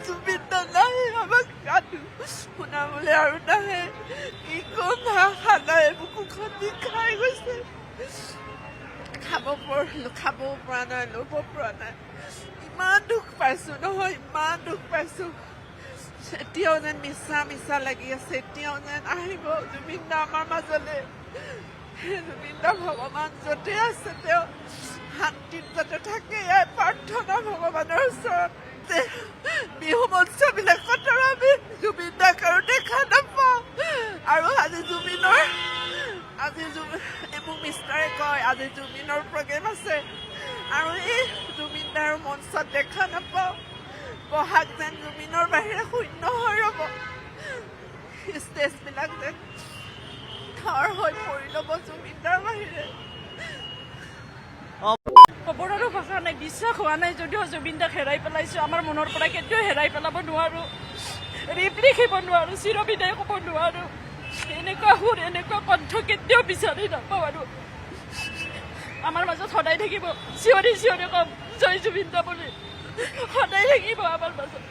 জুবিন দা নাহে আমাক গাটো শুনাবলৈ আৰু নাহে কি ক'ম ভাষা নাই বুকুখন বিষাই গৈছে খাবও পৰা নাই ল'ব পৰা নাই ইমান দুখ পাইছোঁ নহয় ইমান দুখ পাইছোঁ এতিয়াও যেন মিছা লাগি আছে এতিয়াও যেন আহিব জুবিন দা আমাৰ মাজলৈ জুবিন দা ভগৱান য'তে আছে তেওঁ শান্তিত যাতে থাকে ইয়াৰ প্ৰাৰ্থনা ভগৱানৰ ওচৰত বিহু মঞ্চবিলাকত আৰু আমি জুবিন দাক আৰু দেখা নাপাওঁ আৰু আজি মোক মিষ্টাৰে কয় আজি জুবিনৰ প্ৰগ্ৰেম আছে আৰু এই জুবিন দাৰ মঞ্চত দেখা নাপাওঁ বহাগ যেন জুবিনৰ বাহিৰে শূন্য হৈ ৰ'ব ষ্টেজবিলাক যেন থৰ হৈ পৰি ল'ব জুবিন দাৰ বাহিৰে খবৰ আৰু ভাষা নাই বিশ্বাস হোৱা নাই যদিও জুবিন দাক হেৰাই পেলাইছোঁ আমাৰ মনৰ পৰা কেতিয়াও হেৰাই পেলাব নোৱাৰোঁ ৰেপ লিখিব নোৱাৰোঁ চিৰবিদায় ক'ব নোৱাৰোঁ এনেকুৱা সুৰ এনেকুৱা কণ্ঠ কেতিয়াও বিচাৰি নাপাওঁ আৰু আমাৰ মাজত সদায় থাকিব চিঞৰি ক'ম জয় জুবিন দা বুলি সদায় থাকিব আমাৰ মাজত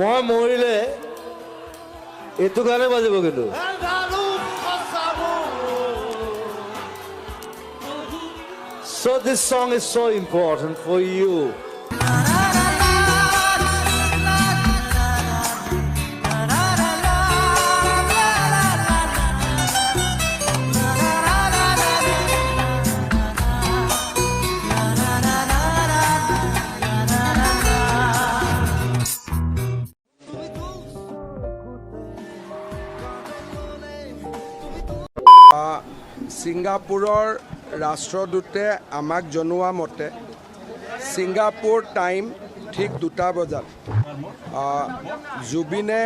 মই মৰিলে এইটো গানে বাজিব কিন্তু So this song is so important for you. ছিংগাপুৰৰ ৰাষ্ট্ৰদূতে আমাক জনোৱা মতে ছিংগাপুৰ টাইম ঠিক 2টা বজাত জুবিনে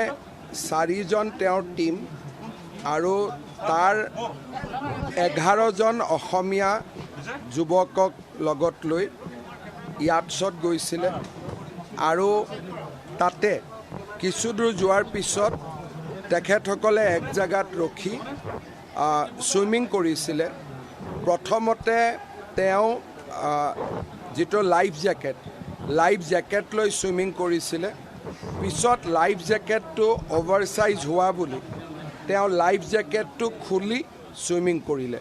4জন তেওঁৰ টীম আৰু তাৰ 11জন অসমীয়া যুৱকক লগত লৈ ইয়াটছত গৈছিলে আৰু তাতে কিছু দূৰ যোৱাৰ পিছত তেখেতসকলে এক জেগাত ৰখি ছুইমিং কৰিছিলে প্ৰথমতে তেওঁ যিটো লাইফ জেকেট লৈ ছুইমিং কৰিছিলে পিছত লাইফ জেকেটটো অভাৰচাইজ হোৱা বুলি তেওঁ লাইফ জেকেটটো খুলি ছুইমিং কৰিলে